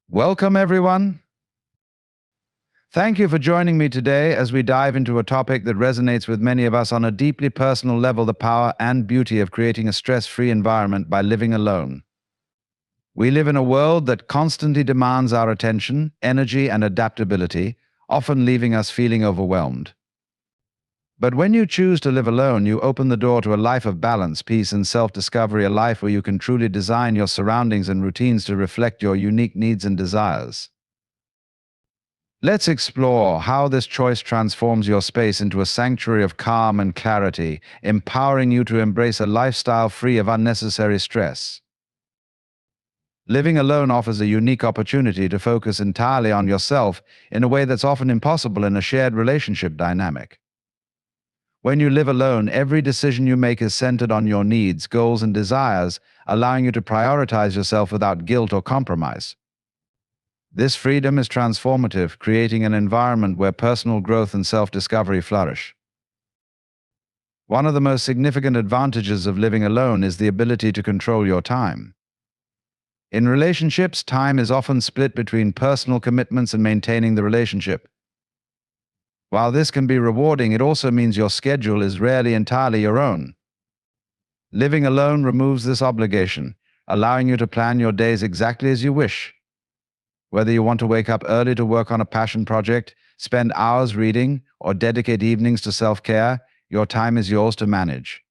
Welcome, everyone. Thank you for joining me today as we dive into a topic that resonates with many of us on a deeply personal level: the power and beauty of creating a stress-free environment by living alone. We live in a world that constantly demands our attention, energy, and adaptability, often leaving us feeling overwhelmed. But when you choose to live alone, you open the door to a life of balance, peace, and self-discovery, a life where you can truly design your surroundings and routines to reflect your unique needs and desires. Let's explore how this choice transforms your space into a sanctuary of calm and clarity, empowering you to embrace a lifestyle free of unnecessary stress. Living alone offers a unique opportunity to focus entirely on yourself in a way that's often impossible in a shared relationship dynamic. When you live alone, every decision you make is centered on your needs, goals, and desires, allowing you to prioritize yourself without guilt or compromise. This freedom is transformative, creating an environment where personal growth and self-discovery flourish. One of the most significant advantages of living alone is the ability to control your time. In relationships, time is often split between personal commitments and maintaining the relationship. While this can be rewarding, it also means your schedule is rarely entirely your own. Living alone removes this obligation, allowing you to plan your days exactly as you wish. Whether you want to wake up early to work on a passion project, spend hours reading, or dedicate evenings to self-care, your time is yours to manage.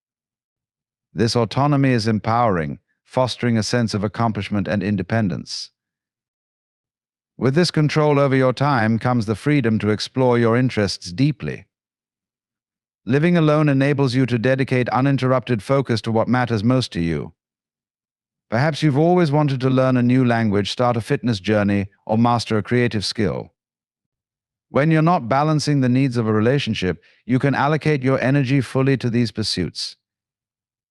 This autonomy is empowering, fostering a sense of accomplishment and independence. With this control over your time comes the freedom to explore your interests deeply. Living alone enables you to dedicate uninterrupted focus to what matters most to you. Perhaps you've always wanted to learn a new language, start a fitness journey, or master a creative skill. When you're not balancing the needs of a relationship, you can allocate your energy fully to these pursuits.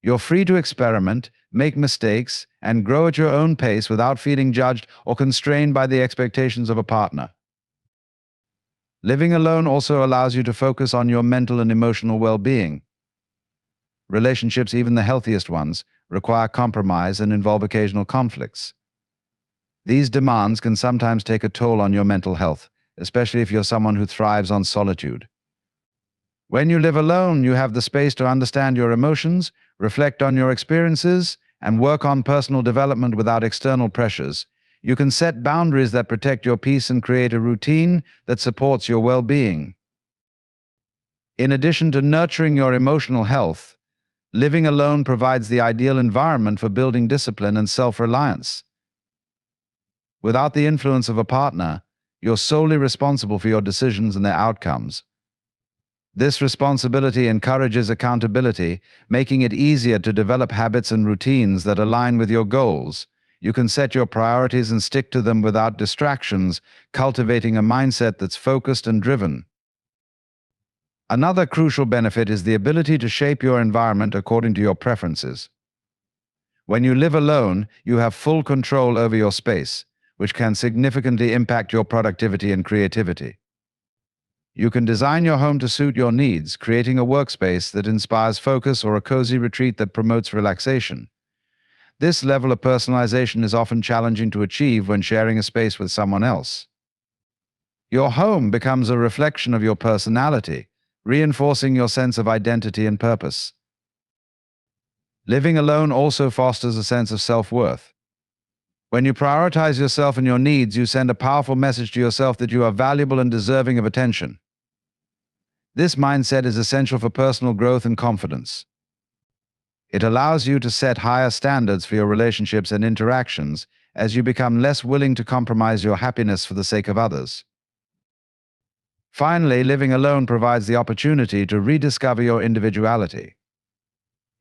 You're free to experiment, make mistakes, and grow at your own pace without feeling judged or constrained by the expectations of a partner. Living alone also allows you to focus on your mental and emotional well-being. Relationships, even the healthiest ones, require compromise and involve occasional conflicts. These demands can sometimes take a toll on your mental health, especially if you're someone who thrives on solitude. When you live alone, you have the space to understand your emotions, reflect on your experiences, and work on personal development without external pressures. You can set boundaries that protect your peace and create a routine that supports your well-being. In addition to nurturing your emotional health, living alone provides the ideal environment for building discipline and self-reliance. Without the influence of a partner, you're solely responsible for your decisions and their outcomes. This responsibility encourages accountability, making it easier to develop habits and routines that align with your goals. You can set your priorities and stick to them without distractions, cultivating a mindset that's focused and driven. Another crucial benefit is the ability to shape your environment according to your preferences. When you live alone, you have full control over your space, which can significantly impact your productivity and creativity. You can design your home to suit your needs, creating a workspace that inspires focus or a cozy retreat that promotes relaxation. This level of personalization is often challenging to achieve when sharing a space with someone else. Your home becomes a reflection of your personality, reinforcing your sense of identity and purpose. Living alone also fosters a sense of self-worth. When you prioritize yourself and your needs, you send a powerful message to yourself that you are valuable and deserving of attention. This mindset is essential for personal growth and confidence. It allows you to set higher standards for your relationships and interactions as you become less willing to compromise your happiness for the sake of others. Finally, living alone provides the opportunity to rediscover your individuality.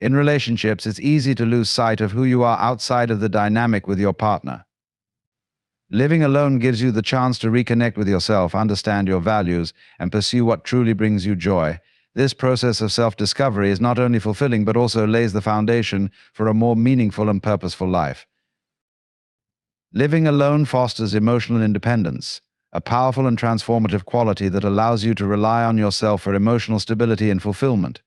In relationships, it's easy to lose sight of who you are outside of the dynamic with your partner. Living alone gives you the chance to reconnect with yourself, understand your values, and pursue what truly brings you joy. This process of self-discovery is not only fulfilling but also lays the foundation for a more meaningful and purposeful life. Living alone fosters emotional independence, a powerful and transformative quality that allows you to rely on yourself for emotional stability and fulfillment.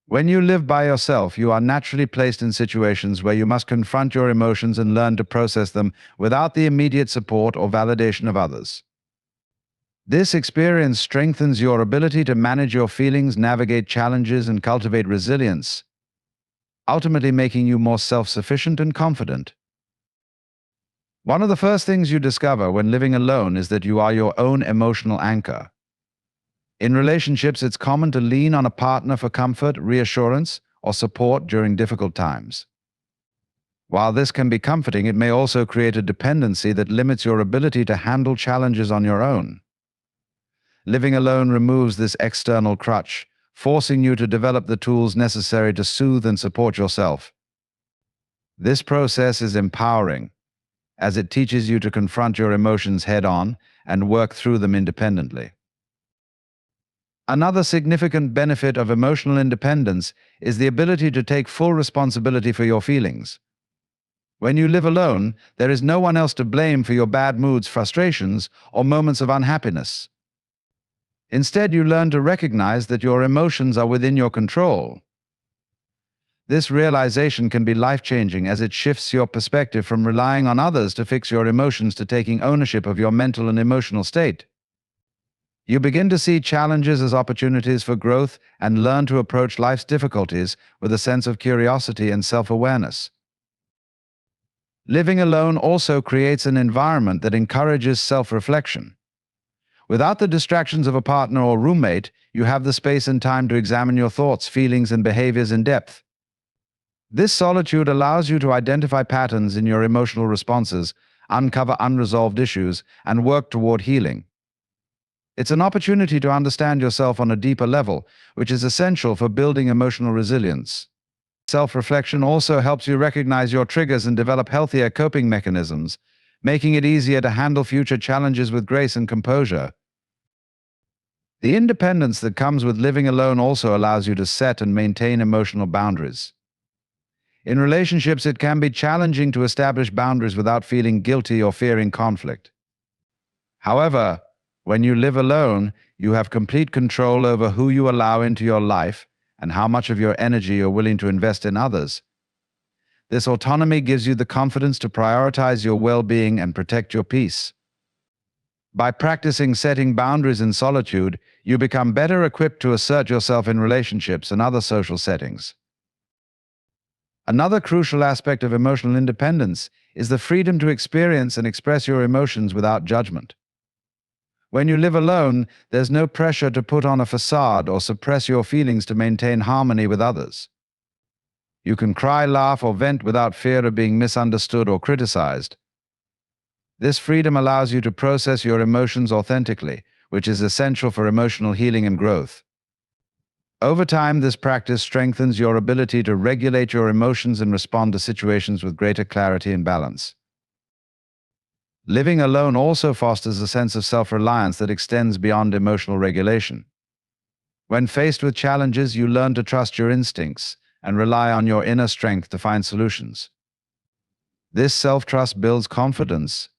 When you live by yourself, you are naturally placed in situations where you must confront your emotions and learn to process them without the immediate support or validation of others. This experience strengthens your ability to manage your feelings, navigate challenges, and cultivate resilience, ultimately making you more self-sufficient and confident. One of the first things you discover when living alone is that you are your own emotional anchor. In relationships, it's common to lean on a partner for comfort, reassurance, or support during difficult times. While this can be comforting, it may also create a dependency that limits your ability to handle challenges on your own. Living alone removes this external crutch, forcing you to develop the tools necessary to soothe and support yourself. This process is empowering, as it teaches you to confront your emotions head-on and work through them independently. Another significant benefit of emotional independence is the ability to take full responsibility for your feelings. When you live alone, there is no one else to blame for your bad moods, frustrations, or moments of unhappiness. Instead, you learn to recognize that your emotions are within your control. This realization can be life-changing as it shifts your perspective from relying on others to fix your emotions to taking ownership of your mental and emotional state. You begin to see challenges as opportunities for growth and learn to approach life's difficulties with a sense of curiosity and self-awareness. Living alone also creates an environment that encourages self-reflection. Without the distractions of a partner or roommate, you have the space and time to examine your thoughts, feelings, and behaviors in depth. This solitude allows you to identify patterns in your emotional responses, uncover unresolved issues, and work toward healing. It's an opportunity to understand yourself on a deeper level, which is essential for building emotional resilience. Self-reflection also helps you recognize your triggers and develop healthier coping mechanisms, making it easier to handle future challenges with grace and composure. The independence that comes with living alone also allows you to set and maintain emotional boundaries. In relationships, it can be challenging to establish boundaries without feeling guilty or fearing conflict. However, when you live alone, you have complete control over who you allow into your life and how much of your energy you're willing to invest in others. This autonomy gives you the confidence to prioritize your well-being and protect your peace. By practicing setting boundaries in solitude, you become better equipped to assert yourself in relationships and other social settings. Another crucial aspect of emotional independence is the freedom to experience and express your emotions without judgment. When you live alone, there's no pressure to put on a facade or suppress your feelings to maintain harmony with others. You can cry, laugh, or vent without fear of being misunderstood or criticized. This freedom allows you to process your emotions authentically, which is essential for emotional healing and growth. Over time, this practice strengthens your ability to regulate your emotions and respond to situations with greater clarity and balance. Living alone also fosters a sense of self-reliance that extends beyond emotional regulation. When faced with challenges, you learn to trust your instincts and rely on your inner strength to find solutions. This self-trust builds confidence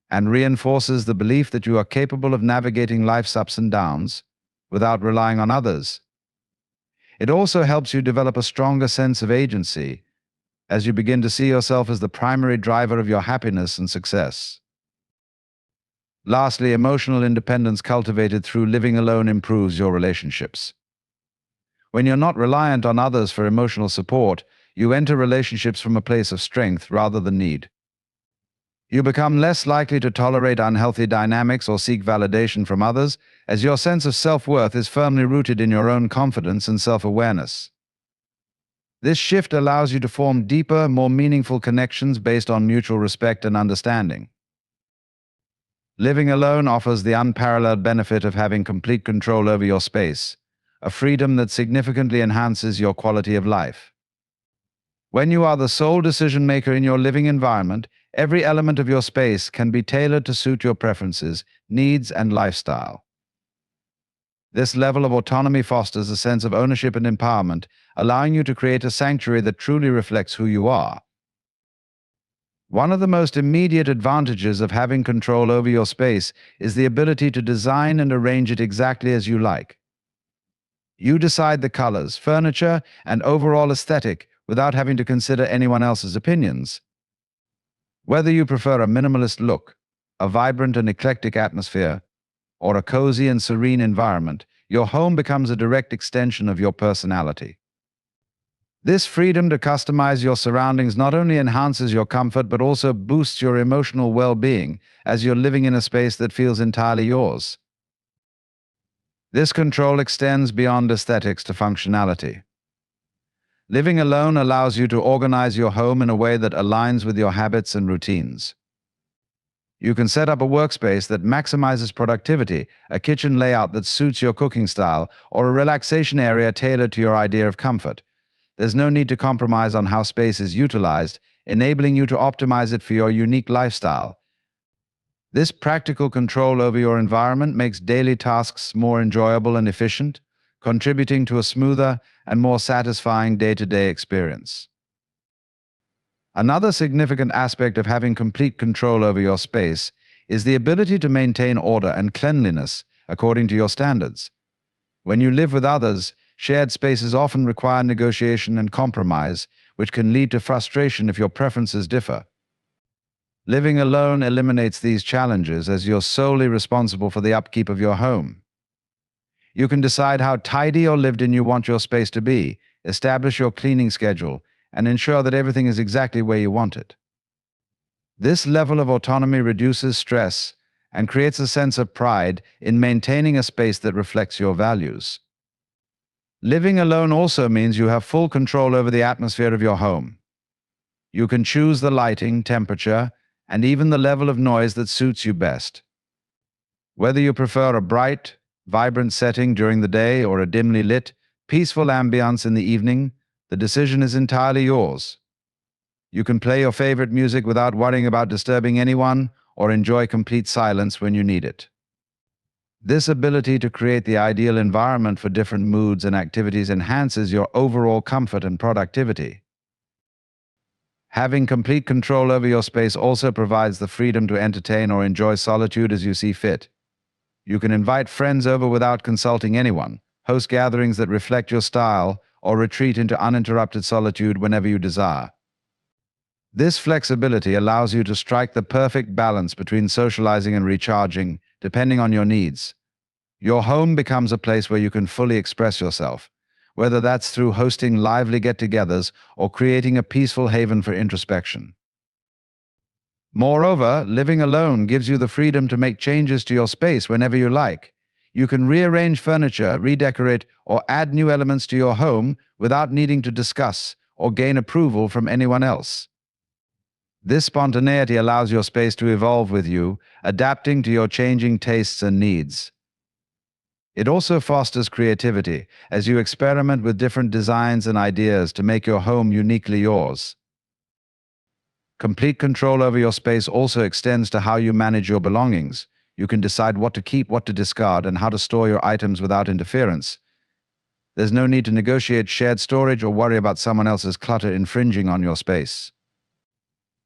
and reinforces the belief that you are capable of navigating life's ups and downs without relying on others. It also helps you develop a stronger sense of agency as you begin to see yourself as the primary driver of your happiness and success. Lastly, emotional independence cultivated through living alone improves your relationships. When you're not reliant on others for emotional support, you enter relationships from a place of strength rather than need. You become less likely to tolerate unhealthy dynamics or seek validation from others, as your sense of self-worth is firmly rooted in your own confidence and self-awareness. This shift allows you to form deeper, more meaningful connections based on mutual respect and understanding. Living alone offers the unparalleled benefit of having complete control over your space, a freedom that significantly enhances your quality of life. When you are the sole decision maker in your living environment, every element of your space can be tailored to suit your preferences, needs, and lifestyle. This level of autonomy fosters a sense of ownership and empowerment, allowing you to create a sanctuary that truly reflects who you are. One of the most immediate advantages of having control over your space is the ability to design and arrange it exactly as you like. You decide the colors, furniture, and overall aesthetic without having to consider anyone else's opinions. Whether you prefer a minimalist look, a vibrant and eclectic atmosphere, or a cozy and serene environment, your home becomes a direct extension of your personality. This freedom to customize your surroundings not only enhances your comfort but also boosts your emotional well-being as you're living in a space that feels entirely yours. This control extends beyond aesthetics to functionality. Living alone allows you to organize your home in a way that aligns with your habits and routines. You can set up a workspace that maximizes productivity, a kitchen layout that suits your cooking style, or a relaxation area tailored to your idea of comfort. There's no need to compromise on how space is utilized, enabling you to optimize it for your unique lifestyle. This practical control over your environment makes daily tasks more enjoyable and efficient, contributing to a smoother and more satisfying day-to-day experience. Another significant aspect of having complete control over your space is the ability to maintain order and cleanliness according to your standards. When you live with others, shared spaces often require negotiation and compromise, which can lead to frustration if your preferences differ. Living alone eliminates these challenges as you're solely responsible for the upkeep of your home. You can decide how tidy or lived in you want your space to be, establish your cleaning schedule, and ensure that everything is exactly where you want it. This level of autonomy reduces stress and creates a sense of pride in maintaining a space that reflects your values. Living alone also means you have full control over the atmosphere of your home. You can choose the lighting, temperature, and even the level of noise that suits you best. Whether you prefer a bright, vibrant setting during the day or a dimly lit, peaceful ambience in the evening, the decision is entirely yours. You can play your favorite music without worrying about disturbing anyone or enjoy complete silence when you need it. This ability to create the ideal environment for different moods and activities enhances your overall comfort and productivity. Having complete control over your space also provides the freedom to entertain or enjoy solitude as you see fit. You can invite friends over without consulting anyone, host gatherings that reflect your style, or retreat into uninterrupted solitude whenever you desire. This flexibility allows you to strike the perfect balance between socializing and recharging, depending on your needs. Your home becomes a place where you can fully express yourself, whether that's through hosting lively get-togethers or creating a peaceful haven for introspection. Moreover, living alone gives you the freedom to make changes to your space whenever you like. You can rearrange furniture, redecorate, or add new elements to your home without needing to discuss or gain approval from anyone else. This spontaneity allows your space to evolve with you, adapting to your changing tastes and needs. It also fosters creativity as you experiment with different designs and ideas to make your home uniquely yours. Complete control over your space also extends to how you manage your belongings. You can decide what to keep, what to discard, and how to store your items without interference. There's no need to negotiate shared storage or worry about someone else's clutter infringing on your space.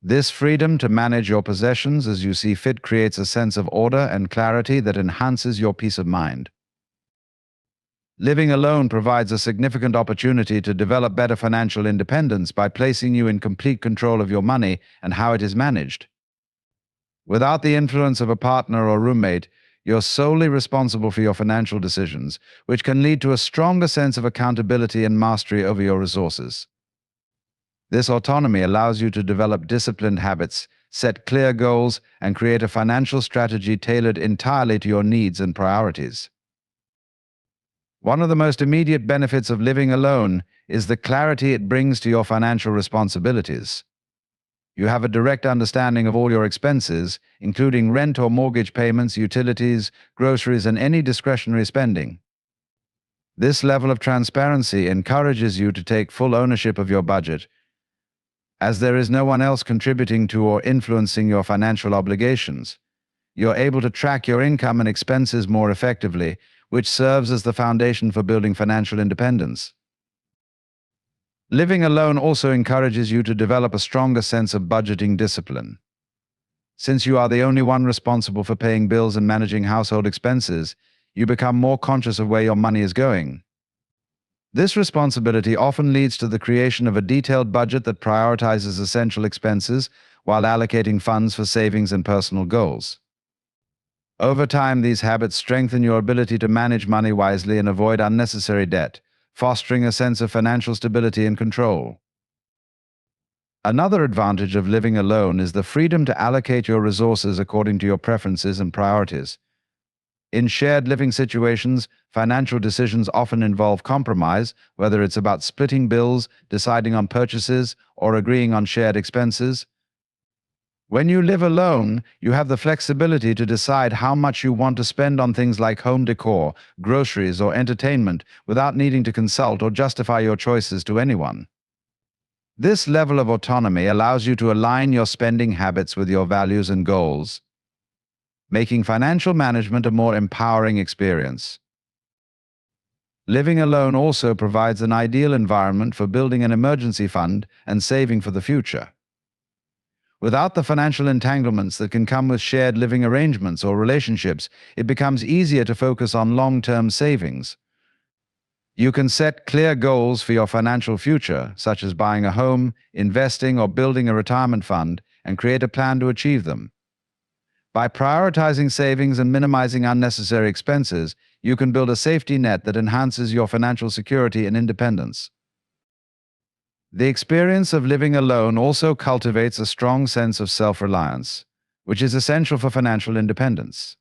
This freedom to manage your possessions as you see fit creates a sense of order and clarity that enhances your peace of mind. Living alone provides a significant opportunity to develop better financial independence by placing you in complete control of your money and how it is managed. Without the influence of a partner or roommate, you're solely responsible for your financial decisions, which can lead to a stronger sense of accountability and mastery over your resources. This autonomy allows you to develop disciplined habits, set clear goals, and create a financial strategy tailored entirely to your needs and priorities. One of the most immediate benefits of living alone is the clarity it brings to your financial responsibilities. You have a direct understanding of all your expenses, including rent or mortgage payments, utilities, groceries, and any discretionary spending. This level of transparency encourages you to take full ownership of your budget, as there is no one else contributing to or influencing your financial obligations. You're able to track your income and expenses more effectively, which serves as the foundation for building financial independence. Living alone also encourages you to develop a stronger sense of budgeting discipline. Since you are the only one responsible for paying bills and managing household expenses, you become more conscious of where your money is going. This responsibility often leads to the creation of a detailed budget that prioritizes essential expenses while allocating funds for savings and personal goals. Over time, these habits strengthen your ability to manage money wisely and avoid unnecessary debt, fostering a sense of financial stability and control. Another advantage of living alone is the freedom to allocate your resources according to your preferences and priorities. In shared living situations, financial decisions often involve compromise, whether it's about splitting bills, deciding on purchases, or agreeing on shared expenses. When you live alone, you have the flexibility to decide how much you want to spend on things like home decor, groceries, or entertainment without needing to consult or justify your choices to anyone. This level of autonomy allows you to align your spending habits with your values and goals, making financial management a more empowering experience. Living alone also provides an ideal environment for building an emergency fund and saving for the future. Without the financial entanglements that can come with shared living arrangements or relationships, it becomes easier to focus on long-term savings. You can set clear goals for your financial future, such as buying a home, investing, or building a retirement fund, and create a plan to achieve them. By prioritizing savings and minimizing unnecessary expenses, you can build a safety net that enhances your financial security and independence. The experience of living alone also cultivates a strong sense of self-reliance, which is essential for financial independence.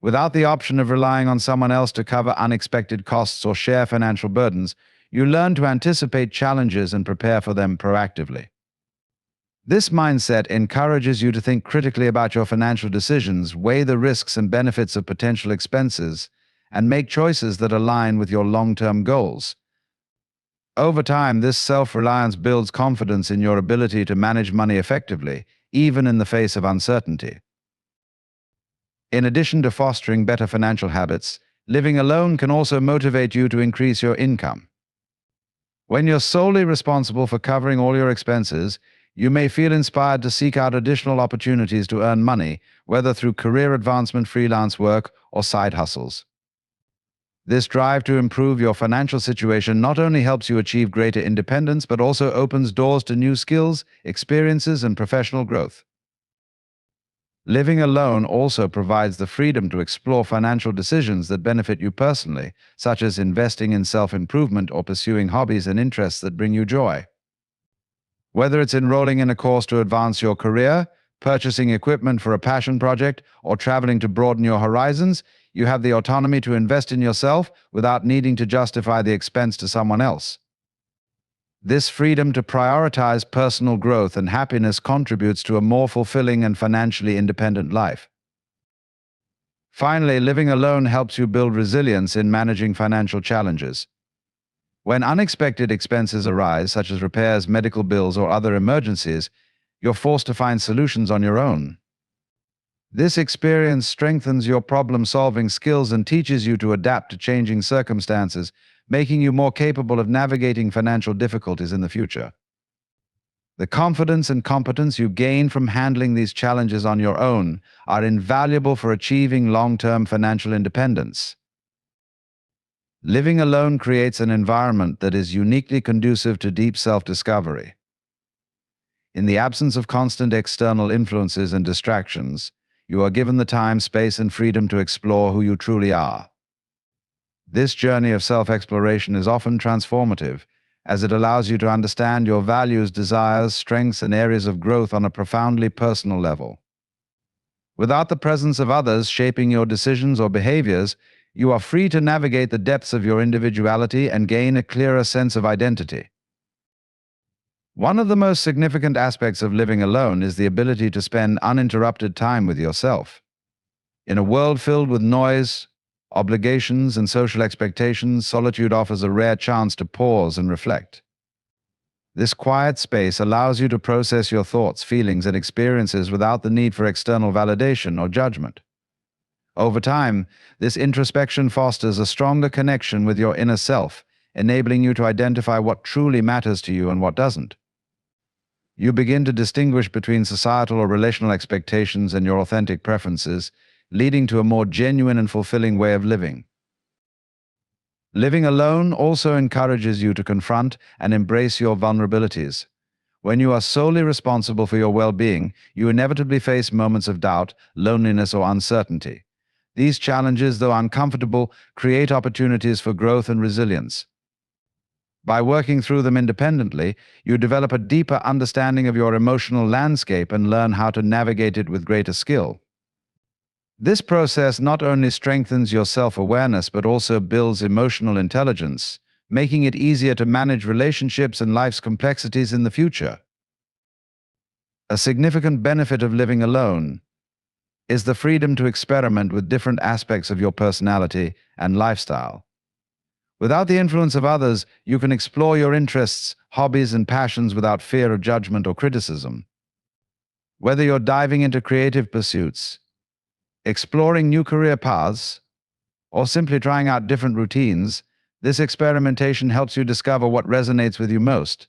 Without the option of relying on someone else to cover unexpected costs or share financial burdens, you learn to anticipate challenges and prepare for them proactively. This mindset encourages you to think critically about your financial decisions, weigh the risks and benefits of potential expenses, and make choices that align with your long-term goals. Over time, this self-reliance builds confidence in your ability to manage money effectively, even in the face of uncertainty. In addition to fostering better financial habits, living alone can also motivate you to increase your income. When you're solely responsible for covering all your expenses, you may feel inspired to seek out additional opportunities to earn money, whether through career advancement, freelance work, or side hustles. This drive to improve your financial situation not only helps you achieve greater independence, but also opens doors to new skills, experiences, and professional growth. Living alone also provides the freedom to explore financial decisions that benefit you personally, such as investing in self-improvement or pursuing hobbies and interests that bring you joy. Whether it's enrolling in a course to advance your career, purchasing equipment for a passion project, or traveling to broaden your horizons, you have the autonomy to invest in yourself without needing to justify the expense to someone else. This freedom to prioritize personal growth and happiness contributes to a more fulfilling and financially independent life. Finally, living alone helps you build resilience in managing financial challenges. When unexpected expenses arise, such as repairs, medical bills, or other emergencies, you're forced to find solutions on your own. This experience strengthens your problem-solving skills and teaches you to adapt to changing circumstances, making you more capable of navigating financial difficulties in the future. The confidence and competence you gain from handling these challenges on your own are invaluable for achieving long-term financial independence. Living alone creates an environment that is uniquely conducive to deep self-discovery. In the absence of constant external influences and distractions, you are given the time, space, and freedom to explore who you truly are. This journey of self-exploration is often transformative, as it allows you to understand your values, desires, strengths, and areas of growth on a profoundly personal level. Without the presence of others shaping your decisions or behaviors, you are free to navigate the depths of your individuality and gain a clearer sense of identity. One of the most significant aspects of living alone is the ability to spend uninterrupted time with yourself. In a world filled with noise, obligations, and social expectations, solitude offers a rare chance to pause and reflect. This quiet space allows you to process your thoughts, feelings, and experiences without the need for external validation or judgment. Over time, this introspection fosters a stronger connection with your inner self, enabling you to identify what truly matters to you and what doesn't. You begin to distinguish between societal or relational expectations and your authentic preferences, leading to a more genuine and fulfilling way of living. Living alone also encourages you to confront and embrace your vulnerabilities. When you are solely responsible for your well-being, you inevitably face moments of doubt, loneliness, or uncertainty. These challenges, though uncomfortable, create opportunities for growth and resilience. By working through them independently, you develop a deeper understanding of your emotional landscape and learn how to navigate it with greater skill. This process not only strengthens your self-awareness but also builds emotional intelligence, making it easier to manage relationships and life's complexities in the future. A significant benefit of living alone is the freedom to experiment with different aspects of your personality and lifestyle. Without the influence of others, you can explore your interests, hobbies, and passions without fear of judgment or criticism. Whether you're diving into creative pursuits, exploring new career paths, or simply trying out different routines, this experimentation helps you discover what resonates with you most.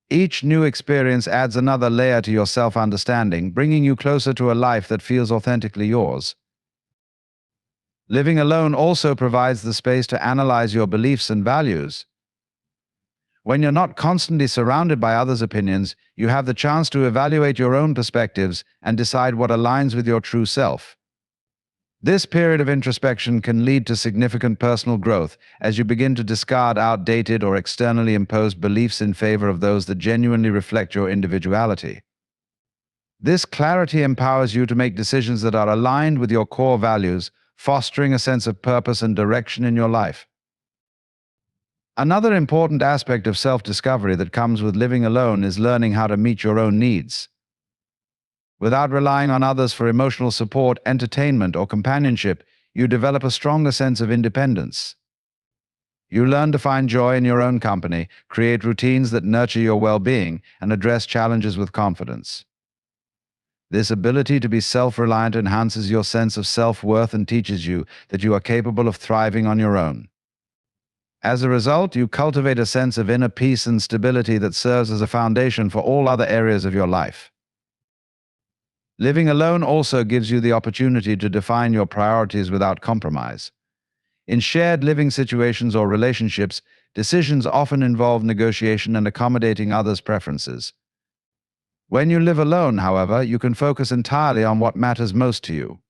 Each new experience adds another layer to your self-understanding, bringing you closer to a life that feels authentically yours. Living alone also provides the space to analyze your beliefs and values. When you're not constantly surrounded by others' opinions, you have the chance to evaluate your own perspectives and decide what aligns with your true self. This period of introspection can lead to significant personal growth as you begin to discard outdated or externally imposed beliefs in favor of those that genuinely reflect your individuality. This clarity empowers you to make decisions that are aligned with your core values, fostering a sense of purpose and direction in your life. Another important aspect of self-discovery that comes with living alone is learning how to meet your own needs. Without relying on others for emotional support, entertainment, or companionship, you develop a stronger sense of independence. You learn to find joy in your own company, create routines that nurture your well-being, and address challenges with confidence. This ability to be self-reliant enhances your sense of self-worth and teaches you that you are capable of thriving on your own. As a result, you cultivate a sense of inner peace and stability that serves as a foundation for all other areas of your life. Living alone also gives you the opportunity to define your priorities without compromise. In shared living situations or relationships, decisions often involve negotiation and accommodating others' preferences. When you live alone, however, you can focus entirely on what matters most to you.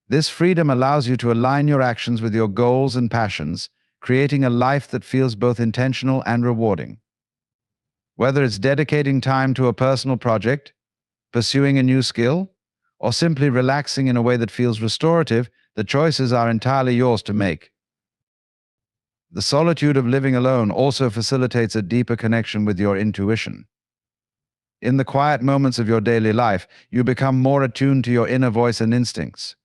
This freedom allows you to align your actions with your goals and passions, creating a life that feels both intentional and rewarding. Whether it's dedicating time to a personal project, pursuing a new skill, or simply relaxing in a way that feels restorative, the choices are entirely yours to make. The solitude of living alone also facilitates a deeper connection with your intuition. In the quiet moments of your daily life, you become more attuned to your inner voice and instincts.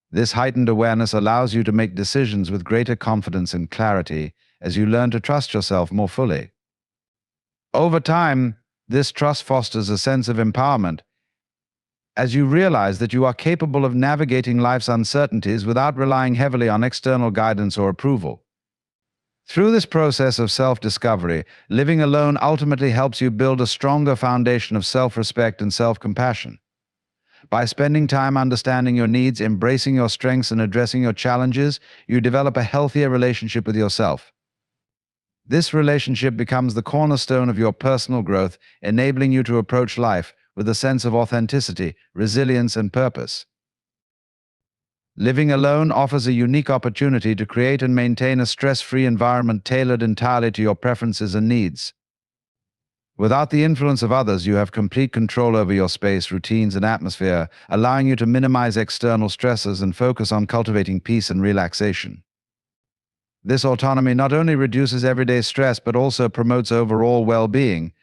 This heightened awareness allows you to make decisions with greater confidence and clarity as you learn to trust yourself more fully. Over time, this trust fosters a sense of empowerment as you realize that you are capable of navigating life's uncertainties without relying heavily on external guidance or approval. Through this process of self-discovery, living alone ultimately helps you build a stronger foundation of self-respect and self-compassion. By spending time understanding your needs, embracing your strengths, and addressing your challenges, you develop a healthier relationship with yourself. This relationship becomes the cornerstone of your personal growth, enabling you to approach life with a sense of authenticity, resilience, and purpose. Living alone offers a unique opportunity to create and maintain a stress-free environment tailored entirely to your preferences and needs. Without the influence of others, you have complete control over your space, routines, and atmosphere, allowing you to minimize external stresses and focus on cultivating peace and relaxation. This autonomy not only reduces everyday stress but also promotes overall well-being,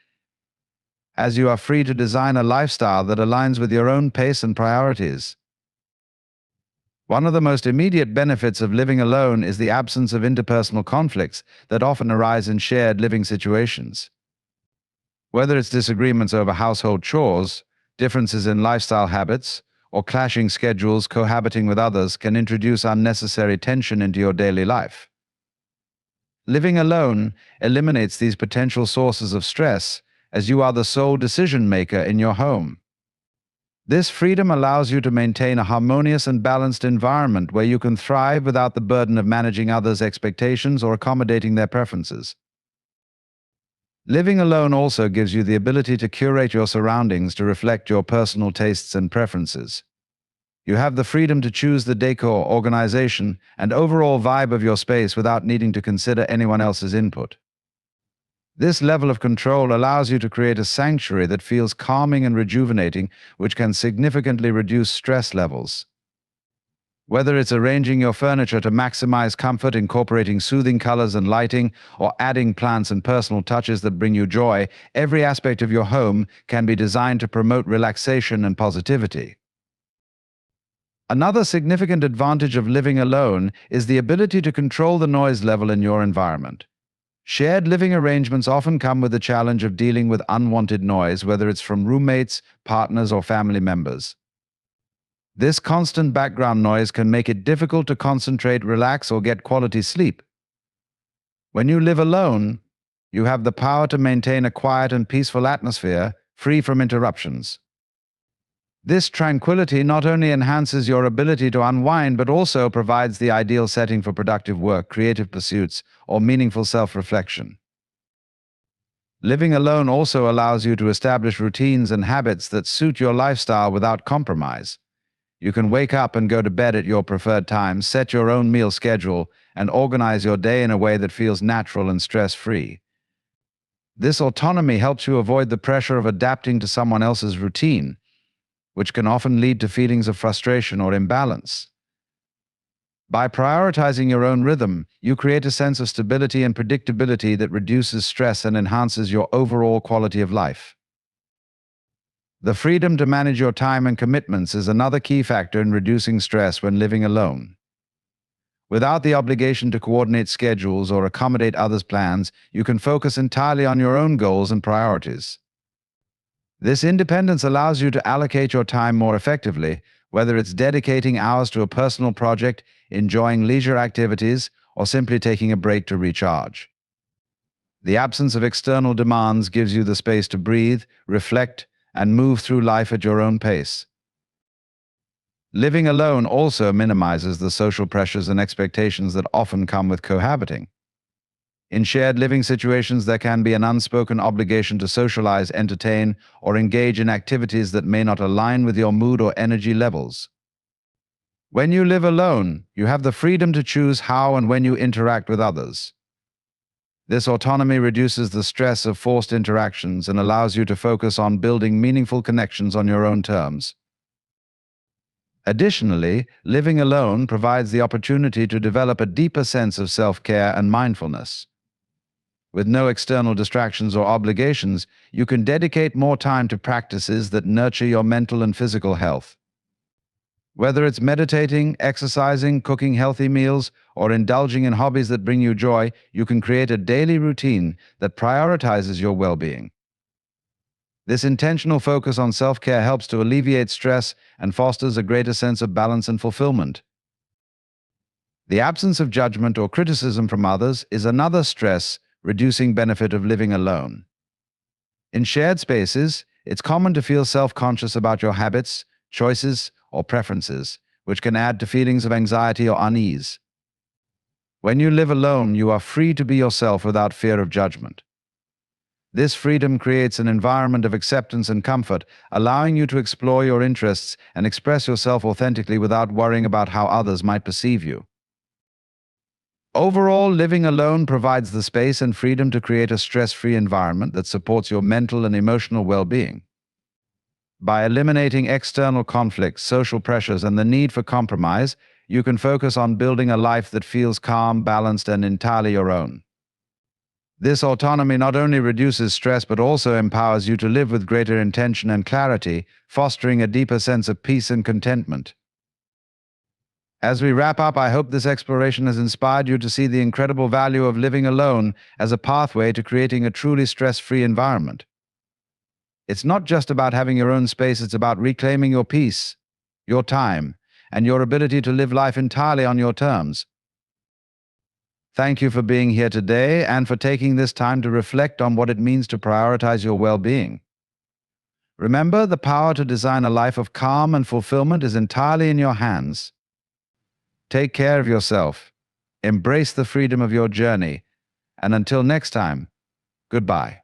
as you are free to design a lifestyle that aligns with your own pace and priorities. One of the most immediate benefits of living alone is the absence of interpersonal conflicts that often arise in shared living situations. Whether it's disagreements over household chores, differences in lifestyle habits, or clashing schedules, cohabiting with others can introduce unnecessary tension into your daily life. Living alone eliminates these potential sources of stress, as you are the sole decision maker in your home. This freedom allows you to maintain a harmonious and balanced environment where you can thrive without the burden of managing others' expectations or accommodating their preferences. Living alone also gives you the ability to curate your surroundings to reflect your personal tastes and preferences. You have the freedom to choose the decor, organization, and overall vibe of your space without needing to consider anyone else's input. This level of control allows you to create a sanctuary that feels calming and rejuvenating, which can significantly reduce stress levels. Whether it's arranging your furniture to maximize comfort, incorporating soothing colors and lighting, or adding plants and personal touches that bring you joy, every aspect of your home can be designed to promote relaxation and positivity. Another significant advantage of living alone is the ability to control the noise level in your environment. Shared living arrangements often come with the challenge of dealing with unwanted noise, whether it's from roommates, partners, or family members. This constant background noise can make it difficult to concentrate, relax, or get quality sleep. When you live alone, you have the power to maintain a quiet and peaceful atmosphere, free from interruptions. This tranquility not only enhances your ability to unwind, but also provides the ideal setting for productive work, creative pursuits, or meaningful self-reflection. Living alone also allows you to establish routines and habits that suit your lifestyle without compromise. You can wake up and go to bed at your preferred time, set your own meal schedule, and organize your day in a way that feels natural and stress-free. This autonomy helps you avoid the pressure of adapting to someone else's routine, which can often lead to feelings of frustration or imbalance. By prioritizing your own rhythm, you create a sense of stability and predictability that reduces stress and enhances your overall quality of life. The freedom to manage your time and commitments is another key factor in reducing stress when living alone. Without the obligation to coordinate schedules or accommodate others' plans, you can focus entirely on your own goals and priorities. This independence allows you to allocate your time more effectively, whether it's dedicating hours to a personal project, enjoying leisure activities, or simply taking a break to recharge. The absence of external demands gives you the space to breathe, reflect, and move through life at your own pace. Living alone also minimizes the social pressures and expectations that often come with cohabiting. In shared living situations, there can be an unspoken obligation to socialize, entertain, or engage in activities that may not align with your mood or energy levels. When you live alone, you have the freedom to choose how and when you interact with others. This autonomy reduces the stress of forced interactions and allows you to focus on building meaningful connections on your own terms. Additionally, living alone provides the opportunity to develop a deeper sense of self-care and mindfulness. With no external distractions or obligations, you can dedicate more time to practices that nurture your mental and physical health. Whether it's meditating, exercising, cooking healthy meals, or indulging in hobbies that bring you joy, you can create a daily routine that prioritizes your well-being. This intentional focus on self-care helps to alleviate stress and fosters a greater sense of balance and fulfillment. The absence of judgment or criticism from others is another stress-reducing benefit of living alone. In shared spaces, it's common to feel self-conscious about your habits, choices, or preferences, which can add to feelings of anxiety or unease. When you live alone, you are free to be yourself without fear of judgment. This freedom creates an environment of acceptance and comfort, allowing you to explore your interests and express yourself authentically without worrying about how others might perceive you. Overall, living alone provides the space and freedom to create a stress-free environment that supports your mental and emotional well-being. By eliminating external conflicts, social pressures, and the need for compromise, you can focus on building a life that feels calm, balanced, and entirely your own. This autonomy not only reduces stress but also empowers you to live with greater intention and clarity, fostering a deeper sense of peace and contentment. As we wrap up, I hope this exploration has inspired you to see the incredible value of living alone as a pathway to creating a truly stress-free environment. It's not just about having your own space, it's about reclaiming your peace, your time, and your ability to live life entirely on your terms. Thank you for being here today and for taking this time to reflect on what it means to prioritize your well-being. Remember, the power to design a life of calm and fulfillment is entirely in your hands. Take care of yourself. Embrace the freedom of your journey. And until next time, goodbye.